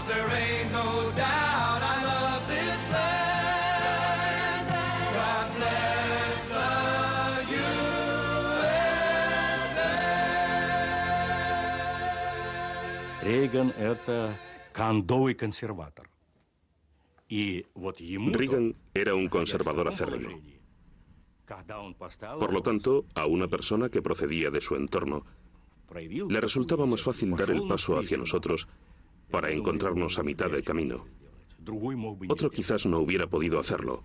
'cause there ain't no doubt I love this land. God bless the USA. Рейган — это кондовый консерватор. Reagan era un conservador acérrimo. Por lo tanto, a una persona que procedía de su entorno, le resultaba más fácil dar el paso hacia nosotros para encontrarnos a mitad del camino. Otro quizás no hubiera podido hacerlo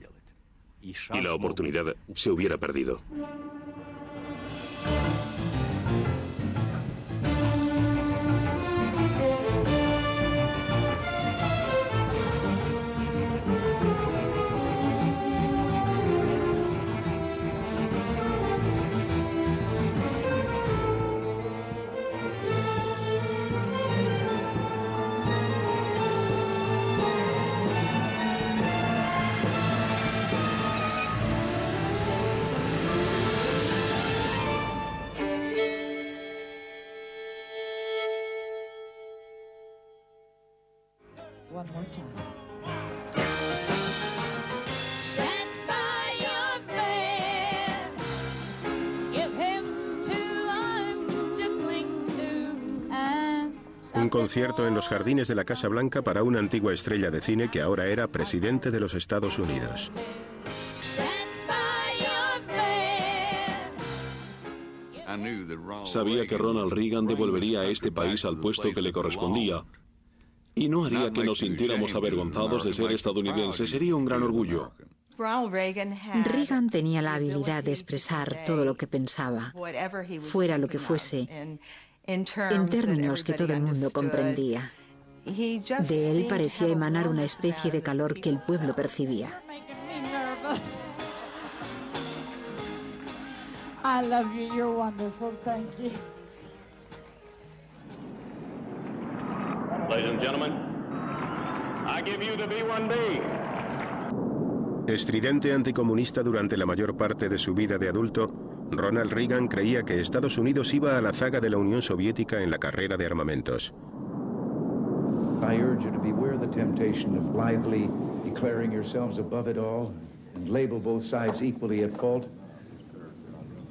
y la oportunidad se hubiera perdido. One more time. Un concierto en los jardines de la Casa Blanca para una antigua estrella de cine que ahora era presidente de los Estados Unidos. Sabía que Ronald Reagan devolvería a este país al puesto que le correspondía y no haría que nos sintiéramos avergonzados de ser estadounidenses. Sería un gran orgullo. Reagan tenía la habilidad de expresar todo lo que pensaba, fuera lo que fuese, en términos que todo el mundo comprendía. De él parecía emanar una especie de calor que el pueblo percibía. I love you. You're wonderful. Thank you. Ladies and gentlemen, I give you the B-1B. Estridente anticomunista durante la mayor parte de su vida de adulto, Ronald Reagan creía que Estados Unidos iba a la zaga de la Unión Soviética en la carrera de armamentos. I urge you to beware the temptation of blithely declaring yourselves above it all and label both sides equally at fault.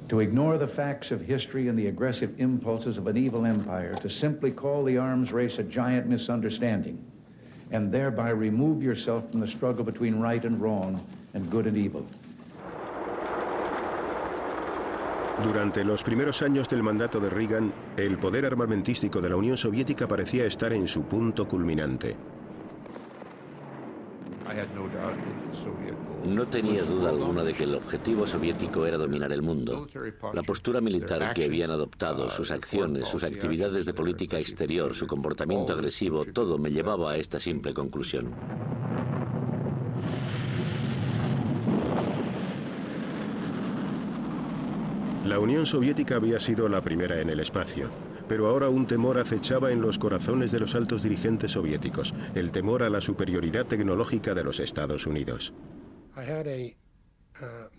To ignore the facts of history and the aggressive impulses of an evil empire, to simply call the arms race a giant misunderstanding, and thereby remove yourself from the struggle between right and wrong and good and evil. Durante los primeros años del mandato de Reagan, el poder armamentístico de la Unión Soviética parecía estar en su punto culminante. No tenía duda alguna de que el objetivo soviético era dominar el mundo. La postura militar que habían adoptado, sus acciones, sus actividades de política exterior, su comportamiento agresivo, todo me llevaba a esta simple conclusión. La Unión Soviética había sido la primera en el espacio, pero ahora un temor acechaba en los corazones de los altos dirigentes soviéticos, el temor a la superioridad tecnológica de los Estados Unidos.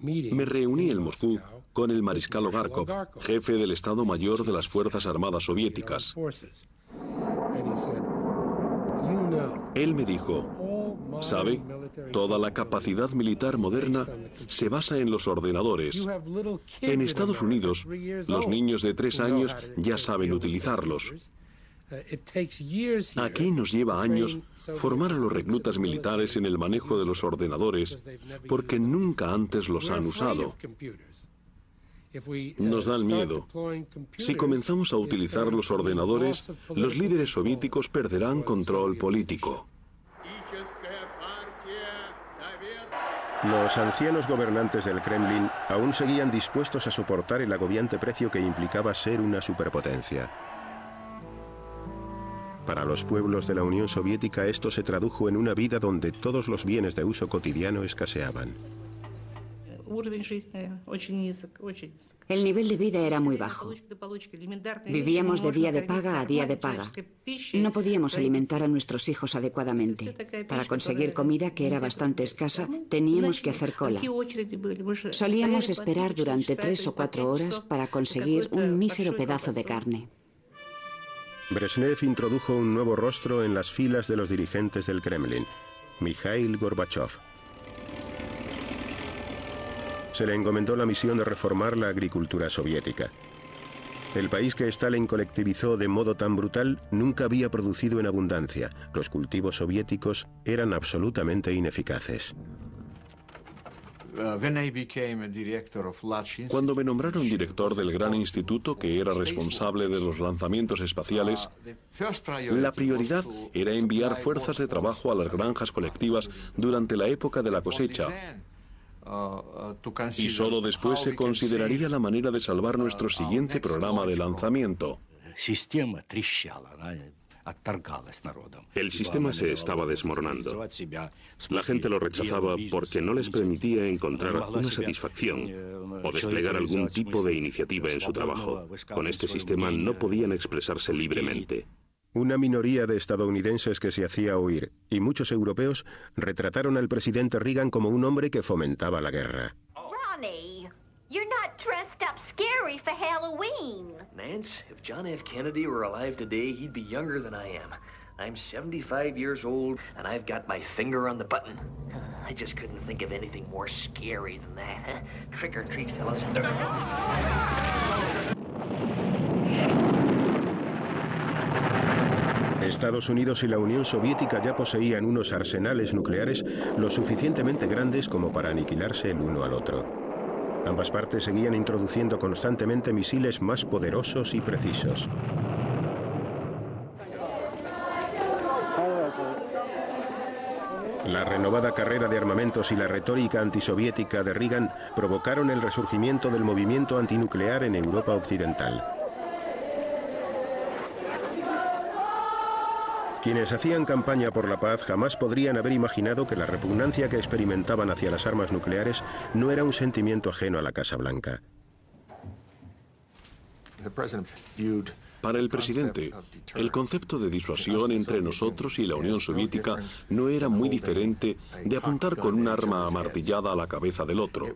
Me reuní en Moscú con el mariscal Ogarkov, jefe del Estado Mayor de las Fuerzas Armadas Soviéticas. Él me dijo, ¿sabe? Toda la capacidad militar moderna se basa en los ordenadores. En Estados Unidos, los niños de 3 años ya saben utilizarlos. Aquí nos lleva años formar a los reclutas militares en el manejo de los ordenadores, porque nunca antes los han usado. Nos dan miedo. Si comenzamos a utilizar los ordenadores, los líderes soviéticos perderán control político. Los ancianos gobernantes del Kremlin aún seguían dispuestos a soportar el agobiante precio que implicaba ser una superpotencia. Para los pueblos de la Unión Soviética esto se tradujo en una vida donde todos los bienes de uso cotidiano escaseaban. El nivel de vida era muy bajo. Vivíamos de día de paga a día de paga. No podíamos alimentar a nuestros hijos adecuadamente. Para conseguir comida, que era bastante escasa, teníamos que hacer cola. Solíamos esperar durante 3 o 4 horas para conseguir un mísero pedazo de carne. Brezhnev introdujo un nuevo rostro en las filas de los dirigentes del Kremlin, Mikhail Gorbachev. Se le encomendó la misión de reformar la agricultura soviética. El país que Stalin colectivizó de modo tan brutal nunca había producido en abundancia. Los cultivos soviéticos eran absolutamente ineficaces. Cuando me nombraron director del gran instituto que era responsable de los lanzamientos espaciales, la prioridad era enviar fuerzas de trabajo a las granjas colectivas durante la época de la cosecha. Y solo después se consideraría la manera de salvar nuestro siguiente programa de lanzamiento. El sistema se estaba desmoronando. La gente lo rechazaba porque no les permitía encontrar una satisfacción o desplegar algún tipo de iniciativa en su trabajo. Con este sistema no podían expresarse libremente. Una minoría de estadounidenses que se hacía oír y muchos europeos retrataron al presidente Reagan como un hombre que fomentaba la guerra. Ronnie, you're not dressed up scary for Halloween. Nance, if John F. Kennedy were alive today, he'd be younger than I am. I'm 75 years old, and I've got my finger on the button. I just couldn't think of anything more scary than that. Trick or treat, fellas. Estados Unidos y la Unión Soviética ya poseían unos arsenales nucleares lo suficientemente grandes como para aniquilarse el uno al otro. Ambas partes seguían introduciendo constantemente misiles más poderosos y precisos. La renovada carrera de armamentos y la retórica antisoviética de Reagan provocaron el resurgimiento del movimiento antinuclear en Europa Occidental. Quienes hacían campaña por la paz jamás podrían haber imaginado que la repugnancia que experimentaban hacia las armas nucleares no era un sentimiento ajeno a la Casa Blanca. Para el presidente, el concepto de disuasión entre nosotros y la Unión Soviética no era muy diferente de apuntar con un arma amartillada a la cabeza del otro.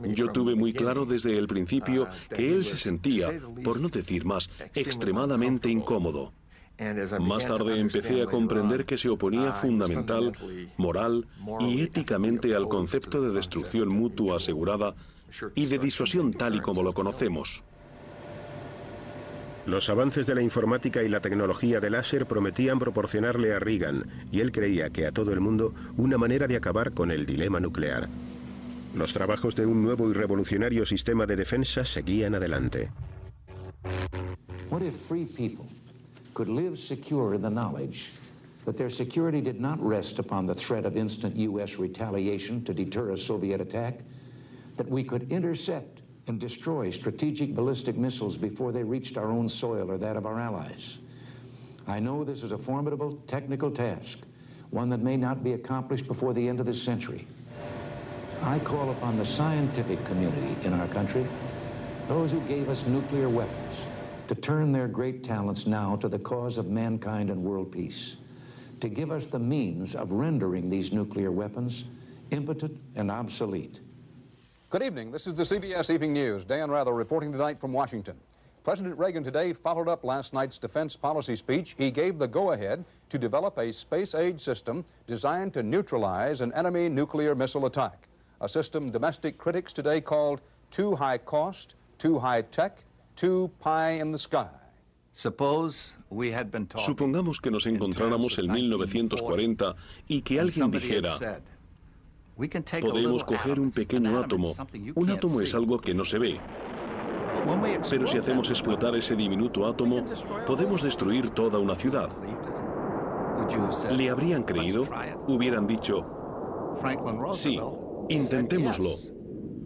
Yo tuve muy claro desde el principio que él se sentía, por no decir más, extremadamente incómodo. Más tarde empecé a comprender que se oponía fundamental, moral y éticamente al concepto de destrucción mutua asegurada y de disuasión tal y como lo conocemos. Los avances de la informática y la tecnología del láser prometían proporcionarle a Reagan, y él creía que a todo el mundo, una manera de acabar con el dilema nuclear. Los trabajos de un nuevo y revolucionario sistema de defensa seguían adelante. What if free people could live secure in the knowledge that their security did not rest upon the threat of instant U.S. retaliation to deter a Soviet attack, that we could intercept and destroy strategic ballistic missiles before they reached our own soil or that of our allies? I know this is a formidable technical task, one that may not be accomplished before the end of this century. I call upon the scientific community in our country, those who gave us nuclear weapons, to turn their great talents now to the cause of mankind and world peace, to give us the means of rendering these nuclear weapons impotent and obsolete. Good evening. This is the CBS Evening News. Dan Rather reporting tonight from Washington. President Reagan today followed up last night's defense policy speech. He gave the go-ahead to develop a space-age system designed to neutralize an enemy nuclear missile attack, a system domestic critics today called too high cost, too high tech, too pie in the sky. Supongamos que nos encontráramos en 1940 y que alguien dijera: podemos coger un pequeño átomo. Un átomo es algo que no se ve. Pero si hacemos explotar ese diminuto átomo, podemos destruir toda una ciudad. ¿Le habrían creído? Hubieran dicho: sí, intentémoslo.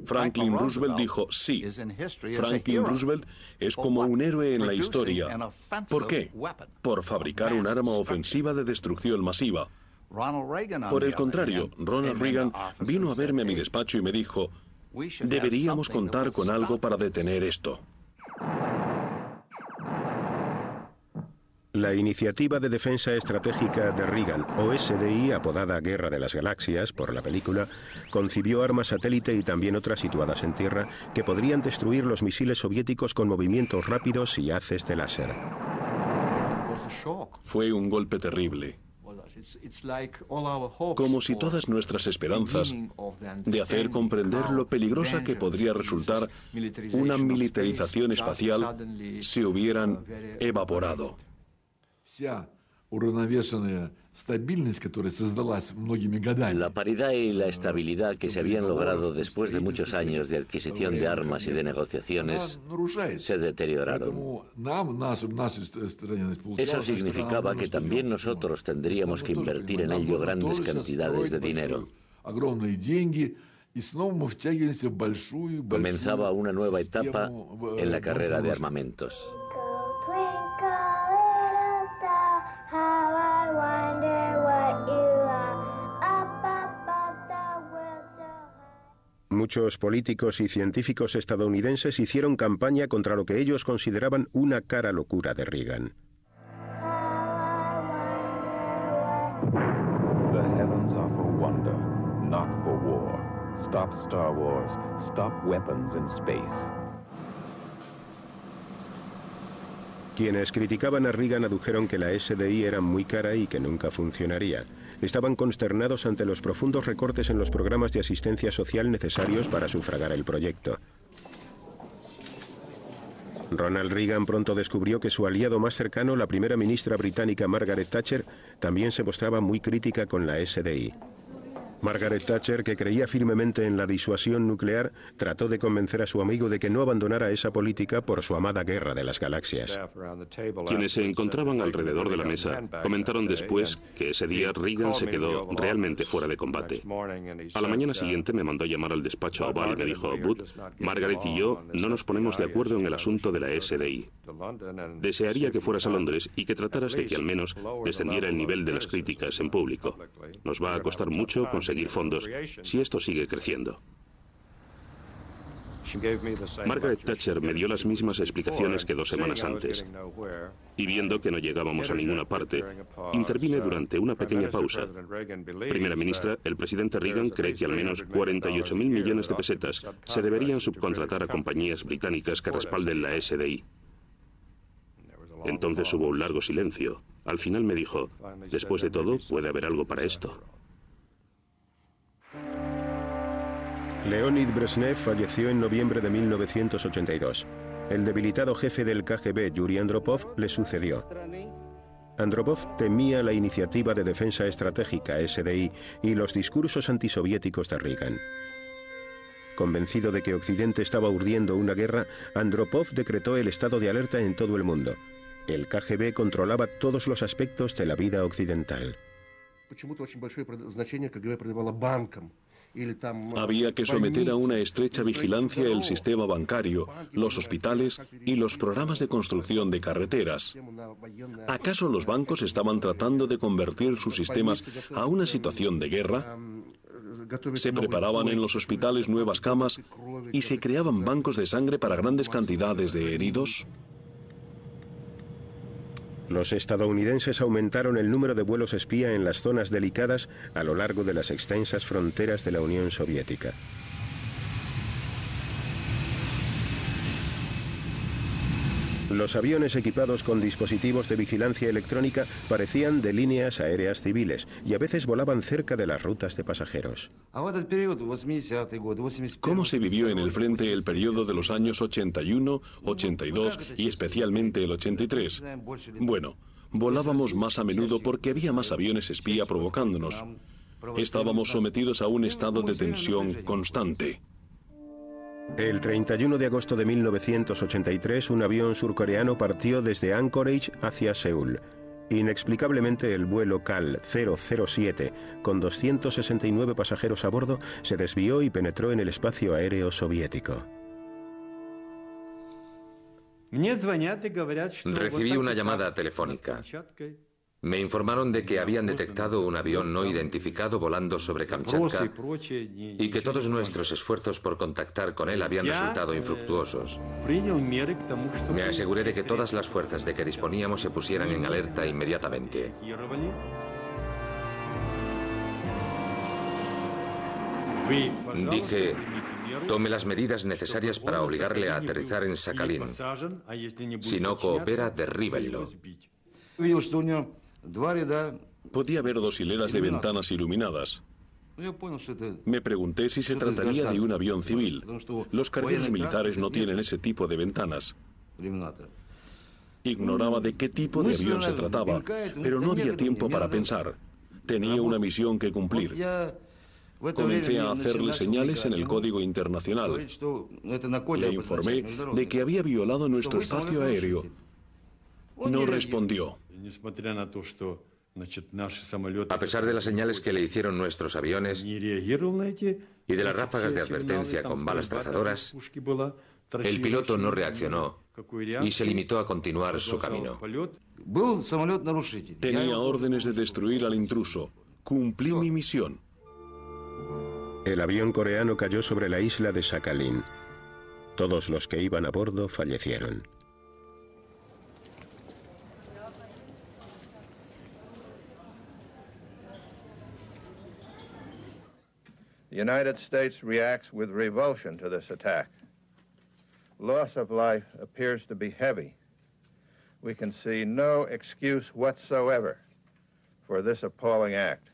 Franklin Roosevelt dijo sí. Franklin Roosevelt es como un héroe en la historia. ¿Por qué? Por fabricar un arma ofensiva de destrucción masiva. Por el contrario, Ronald Reagan vino a verme a mi despacho y me dijo: deberíamos contar con algo para detener esto. La Iniciativa de Defensa Estratégica de Reagan, o SDI, apodada Guerra de las Galaxias por la película, concibió armas satélite y también otras situadas en tierra que podrían destruir los misiles soviéticos con movimientos rápidos y haces de láser. Fue un golpe terrible. Como si todas nuestras esperanzas de hacer comprender lo peligrosa que podría resultar una militarización espacial se hubieran evaporado. La paridad y la estabilidad que se habían logrado después de muchos años de adquisición de armas y de negociaciones se deterioraron. Eso significaba que también nosotros tendríamos que invertir en ello grandes cantidades de dinero. Comenzaba una nueva etapa en la carrera de armamentos. Muchos políticos y científicos estadounidenses hicieron campaña contra lo que ellos consideraban una cara locura de Reagan. The heavens are for wonder, not for war. Stop Star Wars. Stop weapons in space. Quienes criticaban a Reagan adujeron que la SDI era muy cara y que nunca funcionaría. Estaban consternados ante los profundos recortes en los programas de asistencia social necesarios para sufragar el proyecto. Ronald Reagan pronto descubrió que su aliado más cercano, la primera ministra británica Margaret Thatcher, también se mostraba muy crítica con la SDI. Margaret Thatcher, que creía firmemente en la disuasión nuclear, trató de convencer a su amigo de que no abandonara esa política por su amada Guerra de las Galaxias. Quienes se encontraban alrededor de la mesa comentaron después que ese día Reagan se quedó realmente fuera de combate. A la mañana siguiente me mandó llamar al despacho Oval y me dijo: Bud, Margaret y yo no nos ponemos de acuerdo en el asunto de la SDI. Desearía que fueras a Londres y que trataras de que al menos descendiera el nivel de las críticas en público. Nos va a costar mucho conseguir fondos si esto sigue creciendo. Margaret Thatcher me dio las mismas explicaciones que 2 semanas antes, y viendo que no llegábamos a ninguna parte, intervine durante una pequeña pausa. Primera ministra, el presidente Reagan cree que al menos 48.000 millones de pesetas se deberían subcontratar a compañías británicas que respalden la SDI. Entonces hubo un largo silencio. Al final me dijo: después de todo, puede haber algo para esto. Leonid Brezhnev falleció en noviembre de 1982. El debilitado jefe del KGB, Yuri Andropov, le sucedió. Andropov temía la Iniciativa de Defensa Estratégica, SDI, y los discursos antisoviéticos de Reagan. Convencido de que Occidente estaba urdiendo una guerra, Andropov decretó el estado de alerta en todo el mundo. El KGB controlaba todos los aspectos de la vida occidental. Había que someter a una estrecha vigilancia el sistema bancario, los hospitales y los programas de construcción de carreteras. ¿Acaso los bancos estaban tratando de convertir sus sistemas a una situación de guerra? Se preparaban en los hospitales nuevas camas y se creaban bancos de sangre para grandes cantidades de heridos. Los estadounidenses aumentaron el número de vuelos espía en las zonas delicadas a lo largo de las extensas fronteras de la Unión Soviética. Los aviones equipados con dispositivos de vigilancia electrónica parecían de líneas aéreas civiles y a veces volaban cerca de las rutas de pasajeros. ¿Cómo se vivió en el frente el periodo de los años 81, 82 y especialmente el 83? Bueno, volábamos más a menudo porque había más aviones espía provocándonos. Estábamos sometidos a un estado de tensión constante. El 31 de agosto de 1983, un avión surcoreano partió desde Anchorage hacia Seúl. Inexplicablemente, el vuelo KAL 007, con 269 pasajeros a bordo, se desvió y penetró en el espacio aéreo soviético. Recibí una llamada telefónica. Me informaron de que habían detectado un avión no identificado volando sobre Kamchatka y que todos nuestros esfuerzos por contactar con él habían resultado infructuosos. Me aseguré de que todas las fuerzas de que disponíamos se pusieran en alerta inmediatamente. Dije: tome las medidas necesarias para obligarle a aterrizar en Sakhalín. Si no coopera, derríbenlo. Podía ver 2 hileras de ventanas iluminadas. Me pregunté si se trataría de un avión civil. Los cargueros militares no tienen ese tipo de ventanas. Ignoraba de qué tipo de avión se trataba, pero no había tiempo para pensar. Tenía una misión que cumplir. Comencé a hacerle señales en el código internacional. Le informé de que había violado nuestro espacio aéreo. No respondió. A pesar de las señales que le hicieron nuestros aviones y de las ráfagas de advertencia con balas trazadoras, el piloto no reaccionó y se limitó a continuar su camino. Tenía órdenes de destruir al intruso. Cumplí mi misión. El avión coreano cayó sobre la isla de Sakhalin. Todos los que iban a bordo fallecieron. The United States reacts with revulsion to this attack. Loss of life appears to be heavy. We can see no excuse whatsoever for this appalling act.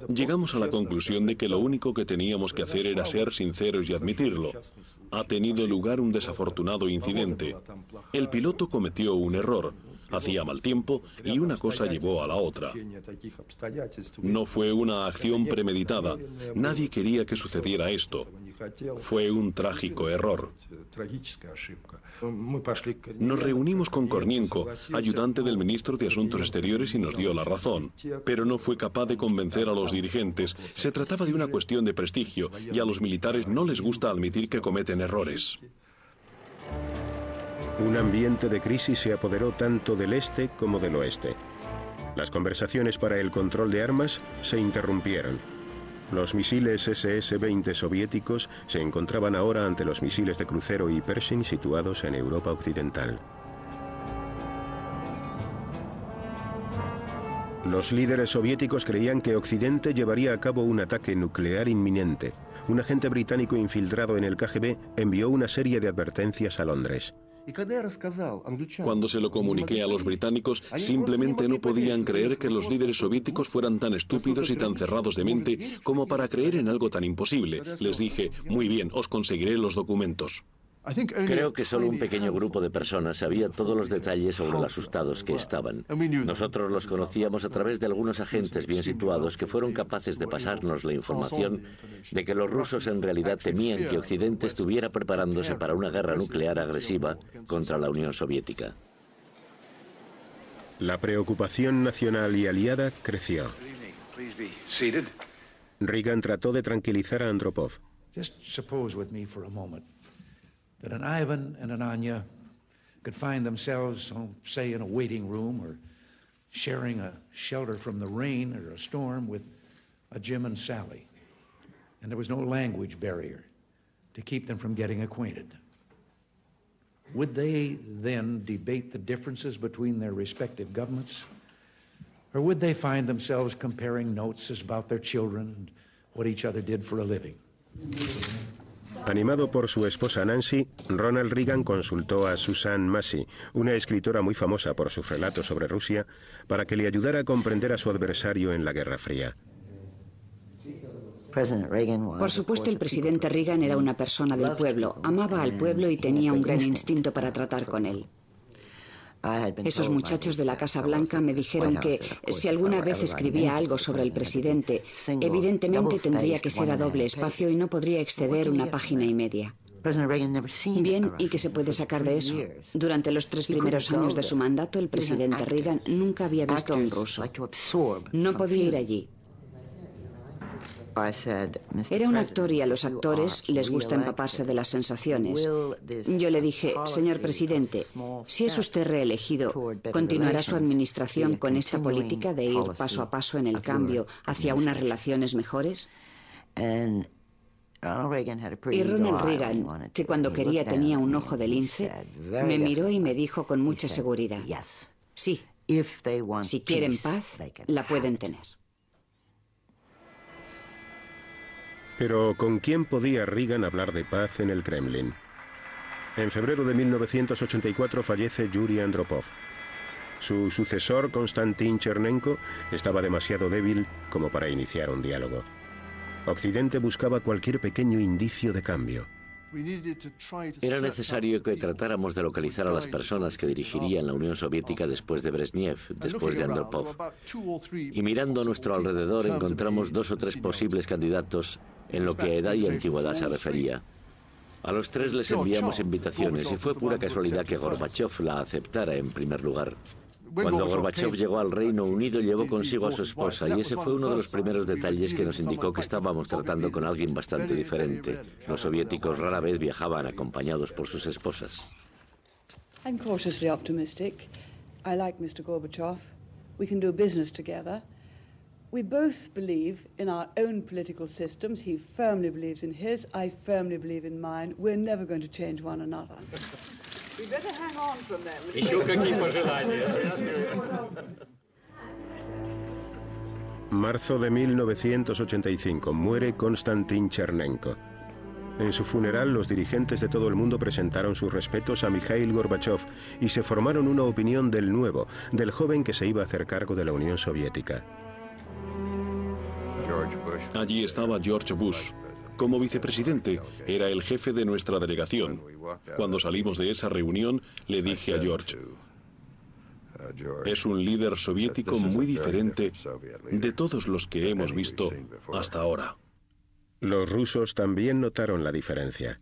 Llegamos a la conclusión de que lo único que teníamos que hacer era ser sinceros y admitirlo. Ha tenido lugar un desafortunado incidente. El piloto cometió un error. Hacía mal tiempo y una cosa llevó a la otra. No fue una acción premeditada. Nadie quería que sucediera esto. Fue un trágico error. Nos reunimos con Kornienko, ayudante del ministro de Asuntos Exteriores, y nos dio la razón. Pero no fue capaz de convencer a los dirigentes. Se trataba de una cuestión de prestigio y a los militares no les gusta admitir que cometen errores. Un ambiente de crisis se apoderó tanto del este como del oeste. Las conversaciones para el control de armas se interrumpieron. Los misiles SS-20 soviéticos se encontraban ahora ante los misiles de crucero y Pershing situados en Europa Occidental. Los líderes soviéticos creían que Occidente llevaría a cabo un ataque nuclear inminente. Un agente británico infiltrado en el KGB envió una serie de advertencias a Londres. Cuando se lo comuniqué a los británicos, simplemente no podían creer que los líderes soviéticos fueran tan estúpidos y tan cerrados de mente como para creer en algo tan imposible. Les dije, muy bien, os conseguiré los documentos. Creo que solo un pequeño grupo de personas sabía todos los detalles sobre lo asustados que estaban. Nosotros los conocíamos a través de algunos agentes bien situados que fueron capaces de pasarnos la información de que los rusos en realidad temían que Occidente estuviera preparándose para una guerra nuclear agresiva contra la Unión Soviética. La preocupación nacional y aliada creció. Reagan trató de tranquilizar a Andropov. That an Ivan and an Anya could find themselves, say, in a waiting room or sharing a shelter from the rain or a storm with a Jim and Sally. And there was no language barrier to keep them from getting acquainted. Would they then debate the differences between their respective governments? Or would they find themselves comparing notes about their children and what each other did for a living? Animado por su esposa Nancy, Ronald Reagan consultó a Susan Massey, una escritora muy famosa por sus relatos sobre Rusia, para que le ayudara a comprender a su adversario en la Guerra Fría. Por supuesto, el presidente Reagan era una persona del pueblo, amaba al pueblo y tenía un gran instinto para tratar con él. Esos muchachos de la Casa Blanca me dijeron que si alguna vez escribía algo sobre el presidente, evidentemente tendría que ser a doble espacio y no podría exceder 1,5 páginas. Bien, ¿y qué se puede sacar de eso? Durante los 3 primeros años de su mandato, el presidente Reagan nunca había visto a un ruso. No podía ir allí. Era un actor y a los actores les gusta empaparse de las sensaciones. Yo le dije, señor presidente, si es usted reelegido, ¿continuará su administración con esta política de ir paso a paso en el cambio hacia unas relaciones mejores? Y Ronald Reagan, que cuando quería tenía un ojo de lince, me miró y me dijo con mucha seguridad, sí, si quieren paz, la pueden tener. Pero ¿con quién podía Reagan hablar de paz en el Kremlin? En febrero de 1984 fallece Yuri Andropov. Su sucesor, Konstantin Chernenko, estaba demasiado débil como para iniciar un diálogo. Occidente buscaba cualquier pequeño indicio de cambio. Era necesario que tratáramos de localizar a las personas que dirigirían la Unión Soviética después de Brezhnev, después de Andropov. Y mirando a nuestro alrededor encontramos 2 o 3 posibles candidatos en lo que a edad y antigüedad se refería. A los 3 les enviamos invitaciones y fue pura casualidad que Gorbachev la aceptara en primer lugar. Cuando Gorbachev llegó al Reino Unido llevó consigo a su esposa y ese fue uno de los primeros detalles que nos indicó que estábamos tratando con alguien bastante diferente. Los soviéticos rara vez viajaban acompañados por sus esposas. I'm cautiously optimistic. I like Mr. Gorbachev. We can do business together. We both believe in our own political systems. He firmly believes in his. I firmly believe in mine. We're never going to change one another. We better hang on from them. Marzo de 1985. Muere Konstantin Chernenko. En su funeral, los dirigentes de todo el mundo presentaron sus respetos a Mikhail Gorbachev y se formaron una opinión del nuevo, del joven que se iba a hacer cargo de la Unión Soviética. Allí estaba George Bush. Como vicepresidente, era el jefe de nuestra delegación. Cuando salimos de esa reunión, le dije a George, es un líder soviético muy diferente de todos los que hemos visto hasta ahora. Los rusos también notaron la diferencia.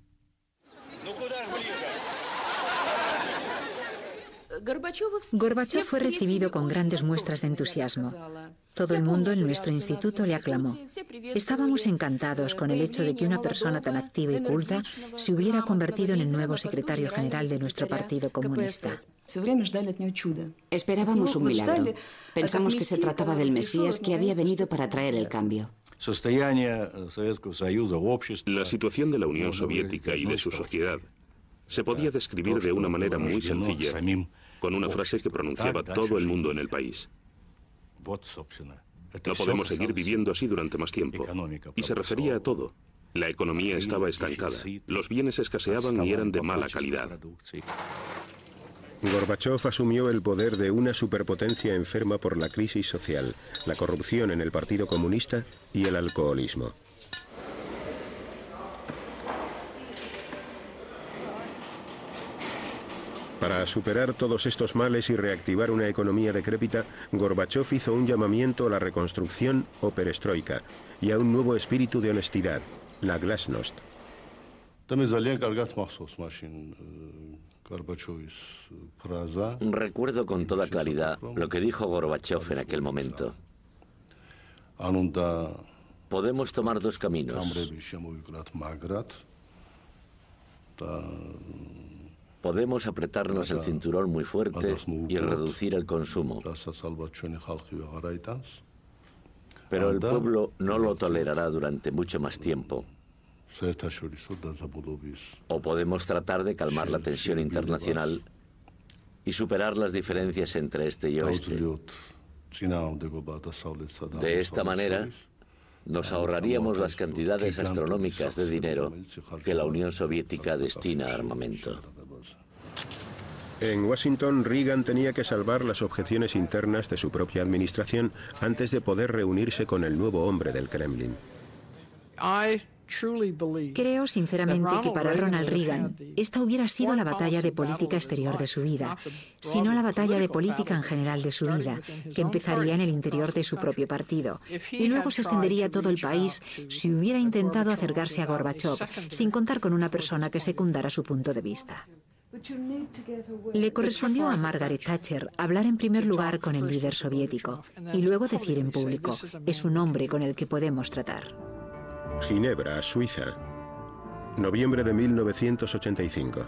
Gorbachev fue recibido con grandes muestras de entusiasmo. Todo el mundo en nuestro instituto le aclamó. Estábamos encantados con el hecho de que una persona tan activa y culta se hubiera convertido en el nuevo secretario general de nuestro Partido Comunista. Esperábamos un milagro. Pensamos que se trataba del Mesías que había venido para traer el cambio. La situación de la Unión Soviética y de su sociedad se podía describir de una manera muy sencilla, con una frase que pronunciaba todo el mundo en el país. No podemos seguir viviendo así durante más tiempo. Y se refería a todo. La economía estaba estancada, los bienes escaseaban y eran de mala calidad. Gorbachev asumió el poder de una superpotencia enferma por la crisis social, la corrupción en el Partido Comunista y el alcoholismo. Para superar todos estos males y reactivar una economía decrépita, Gorbachev hizo un llamamiento a la reconstrucción o perestroika y a un nuevo espíritu de honestidad, la glasnost. Recuerdo con toda claridad lo que dijo Gorbachev en aquel momento. Podemos tomar 2 caminos. Podemos apretarnos el cinturón muy fuerte y reducir el consumo. Pero el pueblo no lo tolerará durante mucho más tiempo. O podemos tratar de calmar la tensión internacional y superar las diferencias entre este y oeste. De esta manera, nos ahorraríamos las cantidades astronómicas de dinero que la Unión Soviética destina a armamento. En Washington, Reagan tenía que salvar las objeciones internas de su propia administración antes de poder reunirse con el nuevo hombre del Kremlin. Creo sinceramente que para Ronald Reagan esta hubiera sido la batalla de política exterior de su vida, sino la batalla de política en general de su vida, que empezaría en el interior de su propio partido, y luego se extendería a todo el país si hubiera intentado acercarse a Gorbachev sin contar con una persona que secundara su punto de vista. Le correspondió a Margaret Thatcher hablar en primer lugar con el líder soviético y luego decir en público, es un hombre con el que podemos tratar. Ginebra, Suiza. Noviembre de 1985.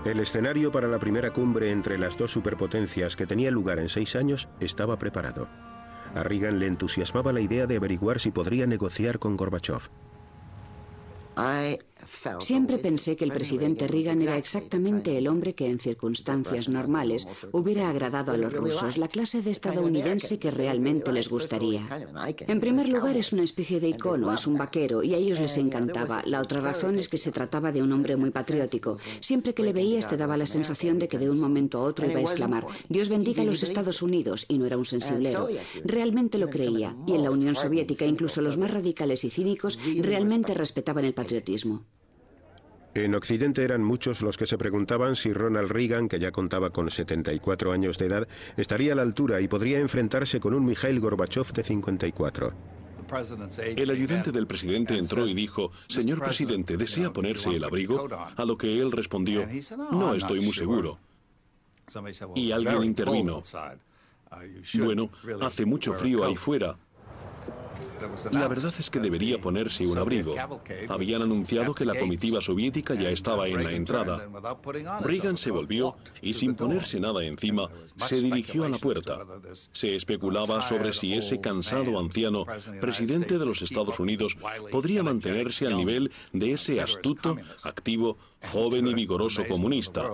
El escenario para la primera cumbre entre las 2 superpotencias que tenía lugar en 6 años estaba preparado. A Reagan le entusiasmaba la idea de averiguar si podría negociar con Gorbachev. Siempre pensé que el presidente Reagan era exactamente el hombre que en circunstancias normales hubiera agradado a los rusos, la clase de estadounidense que realmente les gustaría. En primer lugar, es una especie de icono, es un vaquero, y a ellos les encantaba. La otra razón es que se trataba de un hombre muy patriótico. Siempre que le veías te daba la sensación de que de un momento a otro iba a exclamar: Dios bendiga a los Estados Unidos, y no era un sensiblero. Realmente lo creía, y en la Unión Soviética incluso los más radicales y cínicos realmente respetaban el patriotismo. En Occidente eran muchos los que se preguntaban si Ronald Reagan, que ya contaba con 74 años de edad, estaría a la altura y podría enfrentarse con un Mikhail Gorbachev de 54. El ayudante del presidente entró y dijo: señor presidente, ¿desea ponerse el abrigo? A lo que él respondió: no estoy muy seguro. Y alguien intervino: bueno, hace mucho frío ahí fuera. La verdad es que debería ponerse un abrigo. Habían anunciado que la comitiva soviética ya estaba en la entrada. Reagan se volvió y, sin ponerse nada encima, se dirigió a la puerta. Se especulaba sobre si ese cansado anciano, presidente de los Estados Unidos, podría mantenerse al nivel de ese astuto, activo, joven y vigoroso comunista.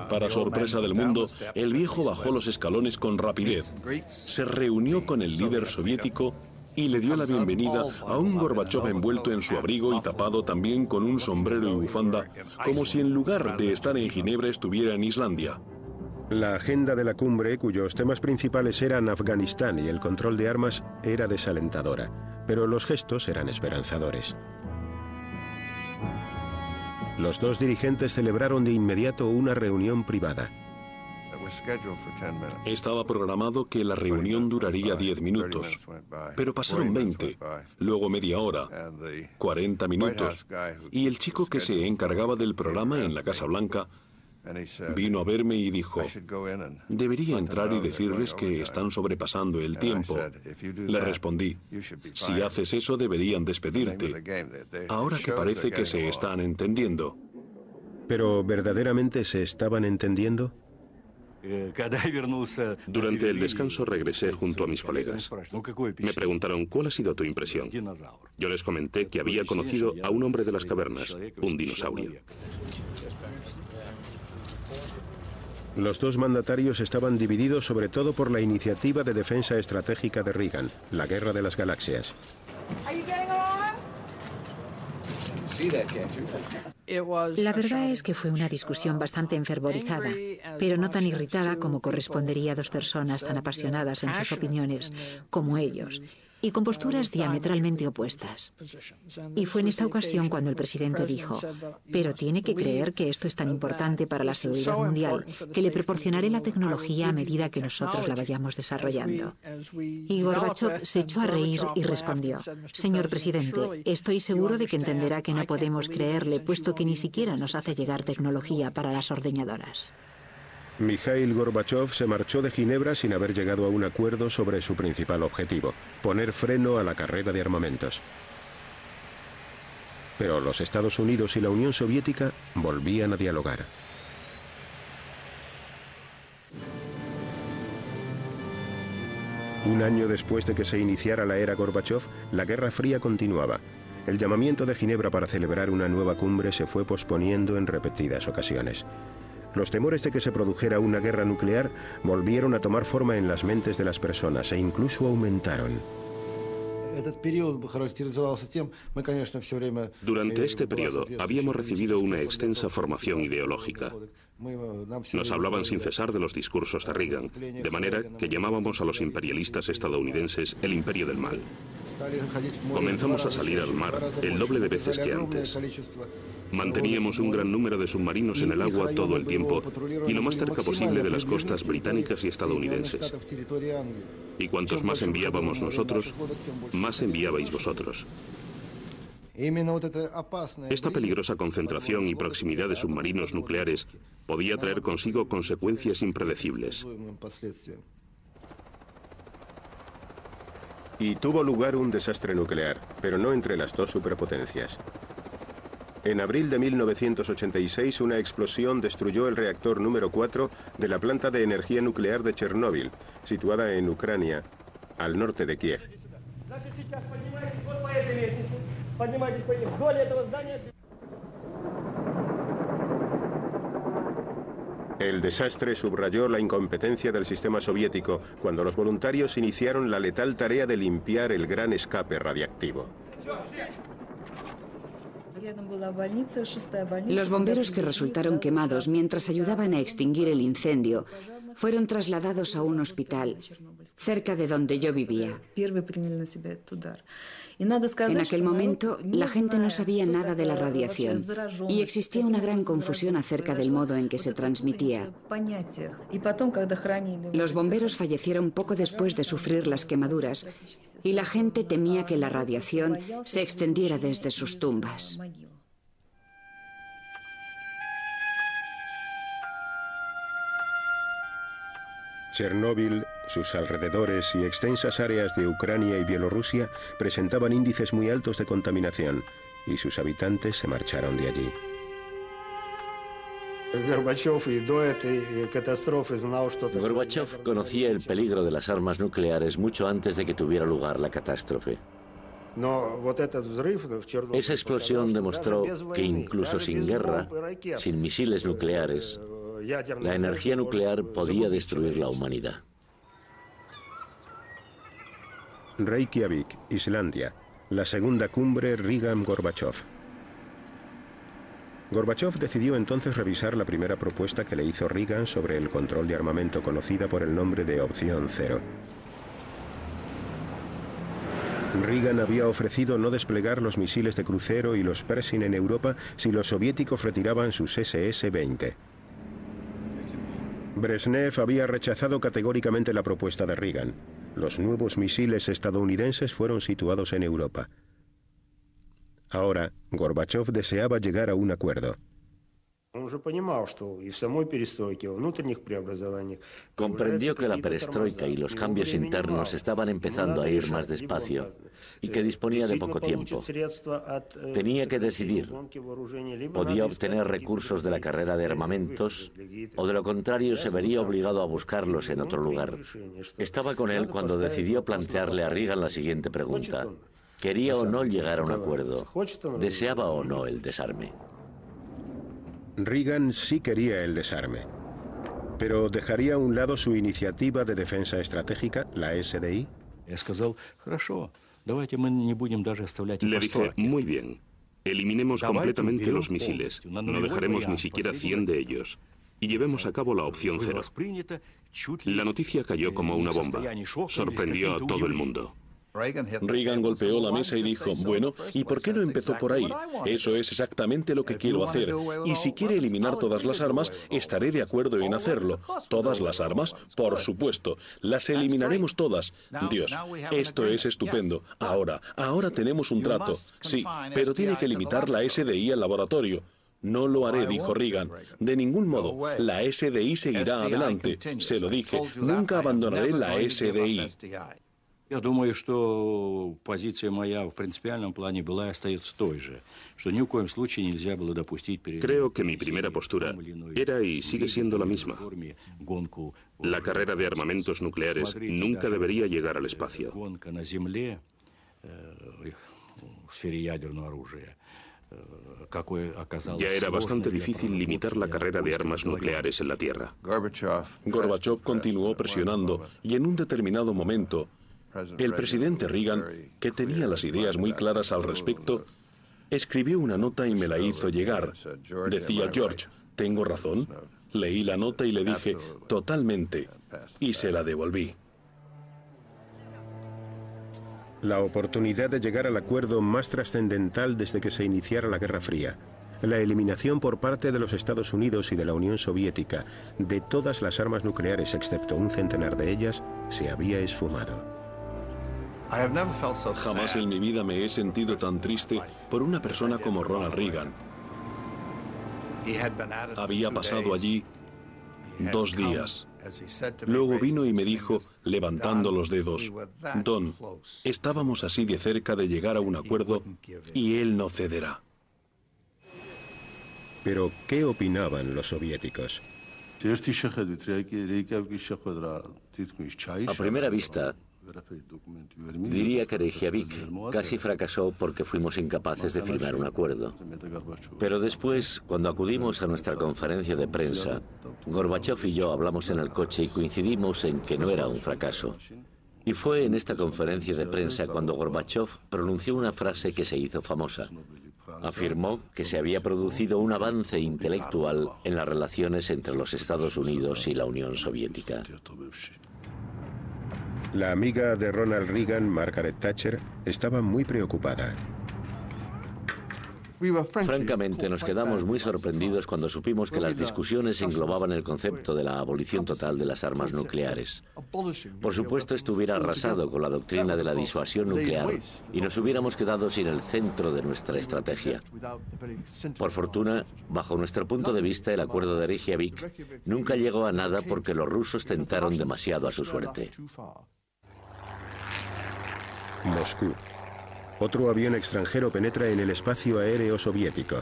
Para sorpresa del mundo, el viejo bajó los escalones con rapidez. Se reunió con el líder soviético y le dio la bienvenida a un Gorbachev envuelto en su abrigo y tapado también con un sombrero y bufanda, como si en lugar de estar en Ginebra estuviera en Islandia. La agenda de la cumbre, cuyos temas principales eran Afganistán y el control de armas, era desalentadora, pero los gestos eran esperanzadores. Los dos dirigentes celebraron de inmediato una reunión privada. Estaba programado que la reunión duraría 10 minutos, pero pasaron 20, luego media hora, 40 minutos, y el chico que se encargaba del programa en la Casa Blanca vino a verme y dijo: debería entrar y decirles que están sobrepasando el tiempo. Le respondí: si haces eso deberían despedirte, ahora que parece que se están entendiendo. ¿Pero verdaderamente se estaban entendiendo? Durante el descanso regresé junto a mis colegas. Me preguntaron: ¿cuál ha sido tu impresión? Yo les comenté que había conocido a un hombre de las cavernas, un dinosaurio. Los dos mandatarios estaban divididos sobre todo por la iniciativa de defensa estratégica de Reagan, la Guerra de las Galaxias. La verdad es que fue una discusión bastante enfervorizada, pero no tan irritada como correspondería a dos personas tan apasionadas en sus opiniones como ellos, y con posturas diametralmente opuestas. Y fue en esta ocasión cuando el presidente dijo: pero tiene que creer que esto es tan importante para la seguridad mundial que le proporcionaré la tecnología a medida que nosotros la vayamos desarrollando. Y Gorbachev se echó a reír y respondió: señor presidente, estoy seguro de que entenderá que no podemos creerle, puesto que ni siquiera nos hace llegar tecnología para las ordeñadoras. Mikhail Gorbachev se marchó de Ginebra sin haber llegado a un acuerdo sobre su principal objetivo: poner freno a la carrera de armamentos. Pero los Estados Unidos y la Unión Soviética volvían a dialogar. Un año después de que se iniciara la era Gorbachev, la Guerra Fría continuaba. El llamamiento de Ginebra para celebrar una nueva cumbre se fue posponiendo en repetidas ocasiones. Los temores de que se produjera una guerra nuclear volvieron a tomar forma en las mentes de las personas e incluso aumentaron. Durante este periodo habíamos recibido una extensa formación ideológica. Nos hablaban sin cesar de los discursos de Reagan, de manera que llamábamos a los imperialistas estadounidenses el imperio del mal. Comenzamos a salir al mar el doble de veces que antes. Manteníamos un gran número de submarinos en el agua todo el tiempo y lo más cerca posible de las costas británicas y estadounidenses. Y cuantos más enviábamos nosotros, más enviabais vosotros. Esta peligrosa concentración y proximidad de submarinos nucleares podía traer consigo consecuencias impredecibles. Y tuvo lugar un desastre nuclear, pero no entre las dos superpotencias. En abril de 1986, una explosión destruyó el reactor número 4 de la planta de energía nuclear de Chernóbil, situada en Ucrania, al norte de Kiev. El desastre subrayó la incompetencia del sistema soviético cuando los voluntarios iniciaron la letal tarea de limpiar el gran escape radiactivo. Los bomberos que resultaron quemados mientras ayudaban a extinguir el incendio fueron trasladados a un hospital cerca de donde yo vivía. En aquel momento, la gente no sabía nada de la radiación y existía una gran confusión acerca del modo en que se transmitía. Los bomberos fallecieron poco después de sufrir las quemaduras y la gente temía que la radiación se extendiera desde sus tumbas. Chernóbil, sus alrededores y extensas áreas de Ucrania y Bielorrusia presentaban índices muy altos de contaminación y sus habitantes se marcharon de allí. Gorbachev conocía el peligro de las armas nucleares mucho antes de que tuviera lugar la catástrofe. Esa explosión demostró que incluso sin guerra, sin misiles nucleares, la energía nuclear podía destruir la humanidad. Reykjavik, Islandia, la segunda cumbre Reagan-Gorbachev. Gorbachev decidió entonces revisar la primera propuesta que le hizo Reagan sobre el control de armamento, conocida por el nombre de Opción Cero. Reagan había ofrecido no desplegar los misiles de crucero y los Pershing en Europa si los soviéticos retiraban sus SS-20. Brezhnev había rechazado categóricamente la propuesta de Reagan. Los nuevos misiles estadounidenses fueron situados en Europa. Ahora, Gorbachev deseaba llegar a un acuerdo. Comprendió que la perestroika y los cambios internos estaban empezando a ir más despacio y que disponía de poco tiempo. Tenía que decidir. Podía obtener recursos de la carrera de armamentos o de lo contrario se vería obligado a buscarlos en otro lugar. Estaba con él cuando decidió plantearle a Reagan la siguiente pregunta. ¿Quería o no llegar a un acuerdo? ¿Deseaba o no el desarme? Reagan sí quería el desarme, pero ¿dejaría a un lado su iniciativa de defensa estratégica, la SDI? Le dije, muy bien, eliminemos completamente los misiles, no dejaremos ni siquiera 100 de ellos, y llevemos a cabo la opción cero. La noticia cayó como una bomba, sorprendió a todo el mundo. Reagan golpeó la mesa y dijo, bueno, ¿y por qué no empezó por ahí? Eso es exactamente lo que quiero hacer. Y si quiere eliminar todas las armas, estaré de acuerdo en hacerlo. ¿Todas las armas? Por supuesto. Las eliminaremos todas. Dios, esto es estupendo. Ahora tenemos un trato. Sí, pero tiene que limitar la SDI al laboratorio. No lo haré, dijo Reagan. De ningún modo. La SDI seguirá adelante. Se lo dije. Nunca abandonaré la SDI. Creo que mi primera postura era y sigue siendo la misma. La carrera de armamentos nucleares nunca debería llegar al espacio. Ya era bastante difícil limitar la carrera de armas nucleares en la Tierra. Gorbachev continuó presionando y en un determinado momento, el presidente Reagan, que tenía las ideas muy claras al respecto, escribió una nota y me la hizo llegar. Decía, George, ¿tengo razón? Leí la nota y le dije, totalmente, y se la devolví. La oportunidad de llegar al acuerdo más trascendental desde que se iniciara la Guerra Fría, la eliminación por parte de los Estados Unidos y de la Unión Soviética de todas las armas nucleares excepto un centenar de ellas, se había esfumado. Jamás en mi vida me he sentido tan triste por una persona como Ronald Reagan. Había pasado allí 2 días. Luego vino y me dijo, levantando los dedos, Don, estábamos así de cerca de llegar a un acuerdo y él no cederá. Pero, ¿qué opinaban los soviéticos? A primera vista, Diría que Reykjavik casi fracasó porque fuimos incapaces de firmar un acuerdo. Pero después, cuando acudimos a nuestra conferencia de prensa, Gorbachov y yo hablamos en el coche y coincidimos en que no era un fracaso. Y fue en esta conferencia de prensa cuando Gorbachov pronunció una frase que se hizo famosa. Afirmó que se había producido un avance intelectual en las relaciones entre los Estados Unidos y la Unión Soviética. La amiga de Ronald Reagan, Margaret Thatcher, estaba muy preocupada. Francamente, nos quedamos muy sorprendidos cuando supimos que las discusiones englobaban el concepto de la abolición total de las armas nucleares. Por supuesto, esto hubiera arrasado con la doctrina de la disuasión nuclear y nos hubiéramos quedado sin el centro de nuestra estrategia. Por fortuna, bajo nuestro punto de vista, el acuerdo de Reykjavik nunca llegó a nada porque los rusos tentaron demasiado a su suerte. Moscú. Otro avión extranjero penetra en el espacio aéreo soviético.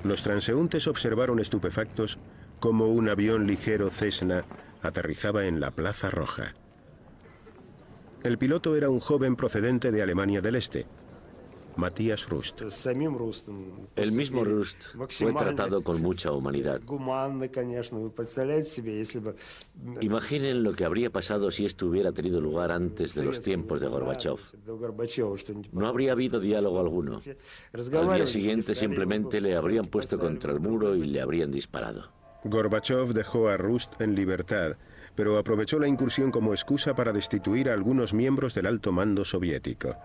Los transeúntes observaron estupefactos cómo un avión ligero Cessna aterrizaba en la Plaza Roja. El piloto era un joven procedente de Alemania del Este, Matías Rust. El mismo Rust fue tratado con mucha humanidad. Imaginen lo que habría pasado si esto hubiera tenido lugar antes de los tiempos de Gorbachov. No habría habido diálogo alguno. Al día siguiente simplemente le habrían puesto contra el muro y le habrían disparado. Gorbachov dejó a Rust en libertad, pero aprovechó la incursión como excusa para destituir a algunos miembros del alto mando soviético.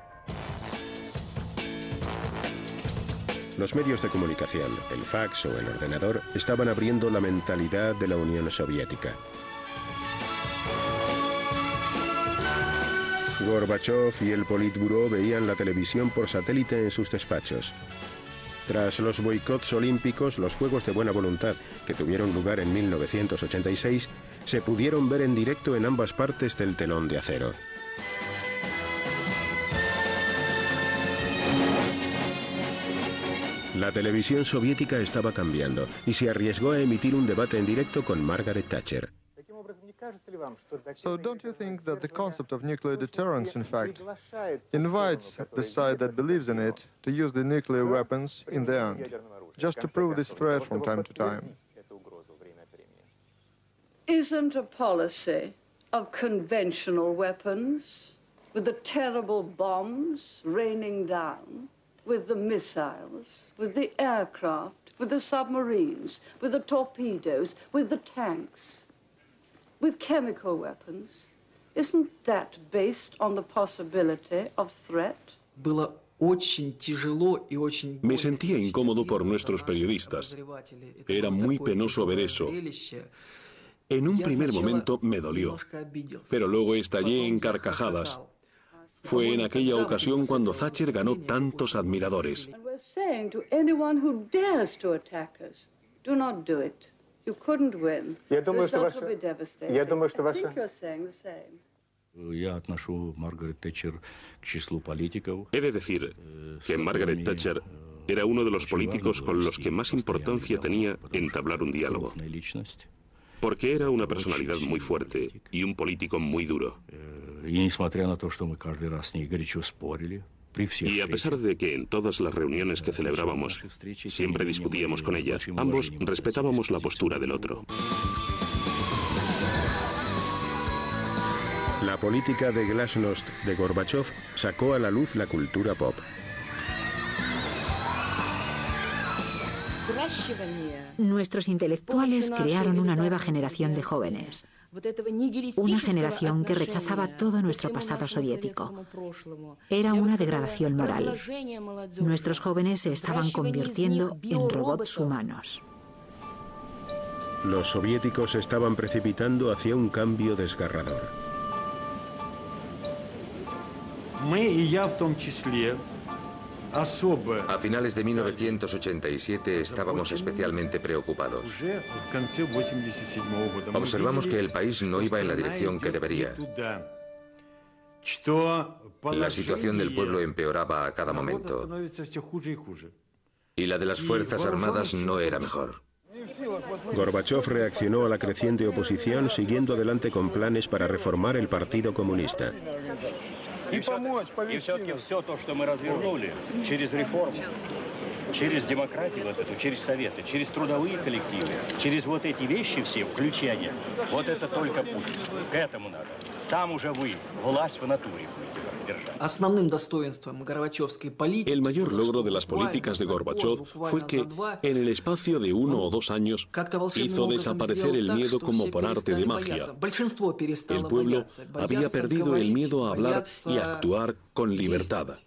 Los medios de comunicación, el fax o el ordenador, estaban abriendo la mentalidad de la Unión Soviética. Gorbachov y el Politburó veían la televisión por satélite en sus despachos. Tras los boicots olímpicos, los Juegos de Buena Voluntad, que tuvieron lugar en 1986, se pudieron ver en directo en ambas partes del telón de acero. La televisión soviética estaba cambiando y se arriesgó a emitir un debate en directo con Margaret Thatcher. So don't you think that the concept of nuclear deterrence, in fact, invites the side that believes in it to use the nuclear weapons in the end, just to prove this threat from time to time? Isn't a policy of conventional weapons, with the terrible bombs raining down, with the missiles, with the aircraft, with the submarines, with the torpedoes, with the tanks, with chemical weapons, isn't that based on the possibility of threat? Me sentía incómodo por nuestros periodistas. Era muy penoso ver eso. En un primer momento me dolió, pero luego estallé en carcajadas. Fue en aquella ocasión cuando Thatcher ganó tantos admiradores. He de decir que Margaret Thatcher era uno de los políticos con los que más importancia tenía entablar un diálogo, porque era una personalidad muy fuerte y un político muy duro. Y a pesar de que en todas las reuniones que celebrábamos siempre discutíamos con ella, ambos respetábamos la postura del otro. La política de glasnost de Gorbachov sacó a la luz la cultura pop. Nuestros intelectuales crearon una nueva generación de jóvenes. Una generación que rechazaba todo nuestro pasado soviético. Era una degradación moral. Nuestros jóvenes se estaban convirtiendo en robots humanos. Los soviéticos se estaban precipitando hacia un cambio desgarrador. A finales de 1987 estábamos especialmente preocupados. Observamos que el país no iba en la dirección que debería. La situación del pueblo empeoraba a cada momento. Y la de las Fuerzas Armadas no era mejor. Gorbachov reaccionó a la creciente oposición siguiendo adelante con planes para reformar el Partido Comunista. И все-таки все то, что мы развернули через реформу, через демократию вот эту, через советы, через трудовые коллективы, через вот эти вещи все, включения, вот это только путь. К этому надо. Там уже вы, власть в натуре будете держать. Основным достоинством горбачевской политики... El mayor logro de las políticas de Gorbachov fue que, en el espacio de 1 o 2 años, hizo desaparecer el miedo como por arte de magia. El pueblo había perdido el miedo a hablar y a actuar con libertad.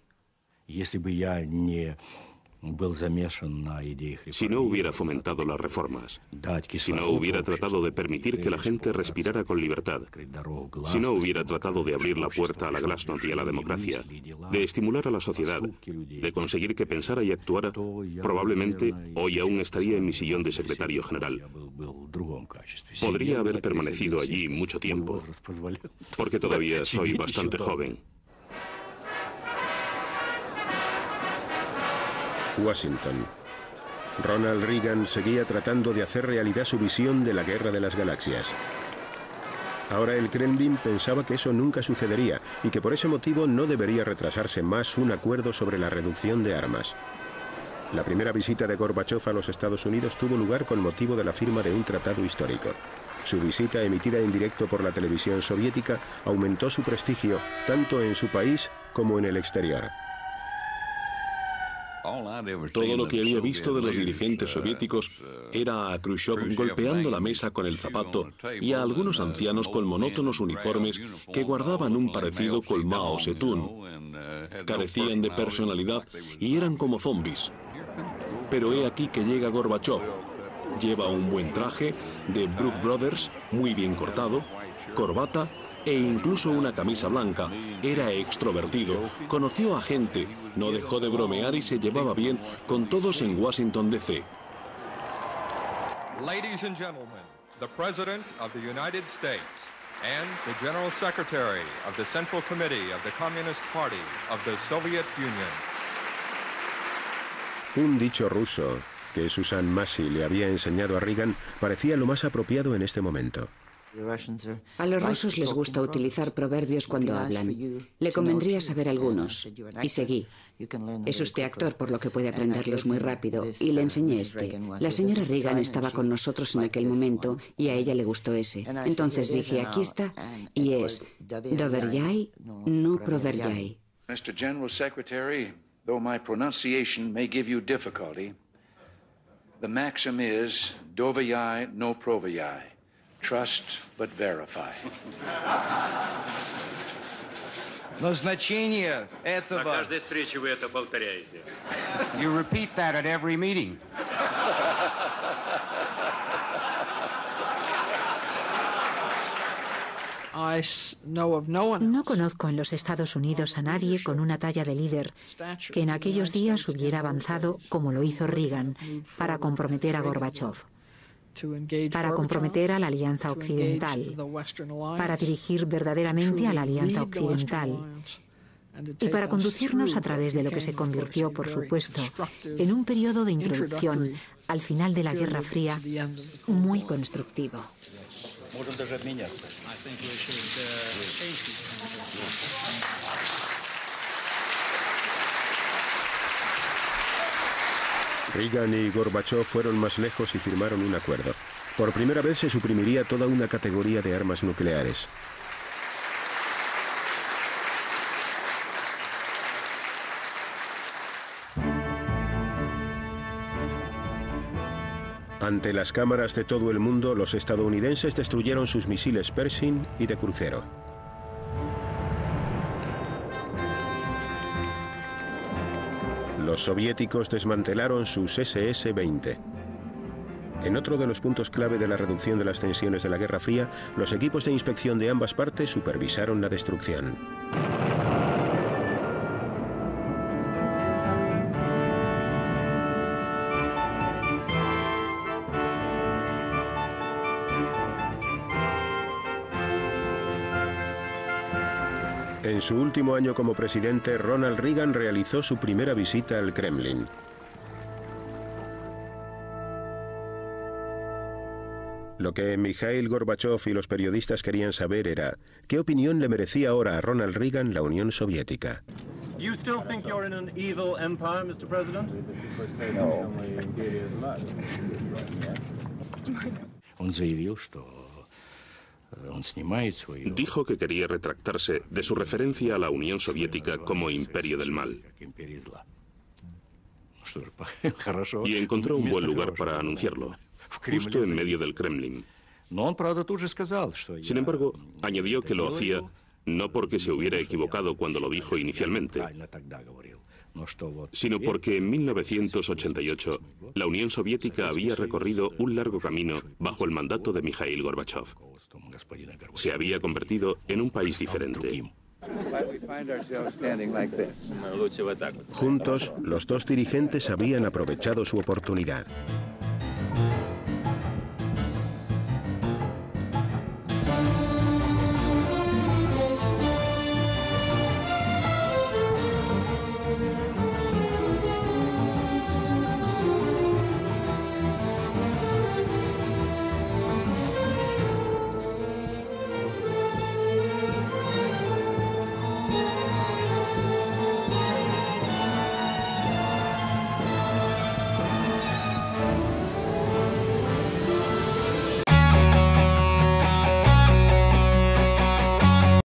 Si no hubiera fomentado las reformas, si no hubiera tratado de permitir que la gente respirara con libertad, si no hubiera tratado de abrir la puerta a la glasnost y a la democracia, de estimular a la sociedad, de conseguir que pensara y actuara, probablemente hoy aún estaría en mi sillón de secretario general. Podría haber permanecido allí mucho tiempo, porque todavía soy bastante joven. Washington. Ronald Reagan seguía tratando de hacer realidad su visión de la Guerra de las Galaxias. Ahora el Kremlin pensaba que eso nunca sucedería y que por ese motivo no debería retrasarse más un acuerdo sobre la reducción de armas. La primera visita de Gorbachov a los Estados Unidos tuvo lugar con motivo de la firma de un tratado histórico. Su visita, emitida en directo por la televisión soviética, aumentó su prestigio tanto en su país como en el exterior. Todo lo que había visto de los dirigentes soviéticos era a Khrushchev golpeando la mesa con el zapato y a algunos ancianos con monótonos uniformes que guardaban un parecido con Mao Zedong. Carecían de personalidad y eran como zombies. Pero he aquí que llega Gorbachov. Lleva un buen traje de Brooks Brothers, muy bien cortado, corbata e incluso una camisa blanca. Era extrovertido, conoció a gente, no dejó de bromear y se llevaba bien con todos en Washington, D.C. Ladies and gentlemen, the President of the United States and the General Secretary of the Central Committee of the Communist Party of the Soviet Union. Un dicho ruso que Susan Massey le había enseñado a Reagan parecía lo más apropiado en este momento. A los rusos les gusta utilizar proverbios cuando hablan. Le convendría saber algunos. Y seguí. Es usted actor, por lo que puede aprenderlos muy rápido. Y le enseñé este. La señora Reagan estaba con nosotros en aquel momento y a ella le gustó ese. Entonces dije, aquí está, y es Doverjai, no Proverjai. Mr. General Secretary, though my pronunciation may give you difficulty, the maxim is Doverjai, no Proverjai. Trust but verify. Назначение этого... На каждой встрече вы это повторяете. You repeat that at every meeting. No conozco en los Estados Unidos a nadie con una talla de líder que en aquellos días hubiera avanzado como lo hizo Reagan para comprometer a Gorbachov, para comprometer a la Alianza Occidental, para dirigir verdaderamente a la Alianza Occidental y para conducirnos a través de lo que se convirtió, por supuesto, en un periodo de introducción al final de la Guerra Fría muy constructivo. Reagan y Gorbachov fueron más lejos y firmaron un acuerdo. Por primera vez se suprimiría toda una categoría de armas nucleares. Ante las cámaras de todo el mundo, los estadounidenses destruyeron sus misiles Pershing y de crucero. Los soviéticos desmantelaron sus SS-20. En otro de los puntos clave de la reducción de las tensiones de la Guerra Fría, los equipos de inspección de ambas partes supervisaron la destrucción. En su último año como presidente, Ronald Reagan realizó su primera visita al Kremlin. Lo que Mikhail Gorbachev y los periodistas querían saber era qué opinión le merecía ahora a Ronald Reagan la Unión Soviética. You still think you're in an evil empire, Mr. President? Dijo que quería retractarse de su referencia a la Unión Soviética como imperio del mal. Y encontró un buen lugar para anunciarlo, justo en medio del Kremlin. Sin embargo, añadió que lo hacía no porque se hubiera equivocado cuando lo dijo inicialmente, sino porque en 1988 la Unión Soviética había recorrido un largo camino bajo el mandato de Mikhail Gorbachev. Se había convertido en un país diferente. Juntos, los dos dirigentes habían aprovechado su oportunidad.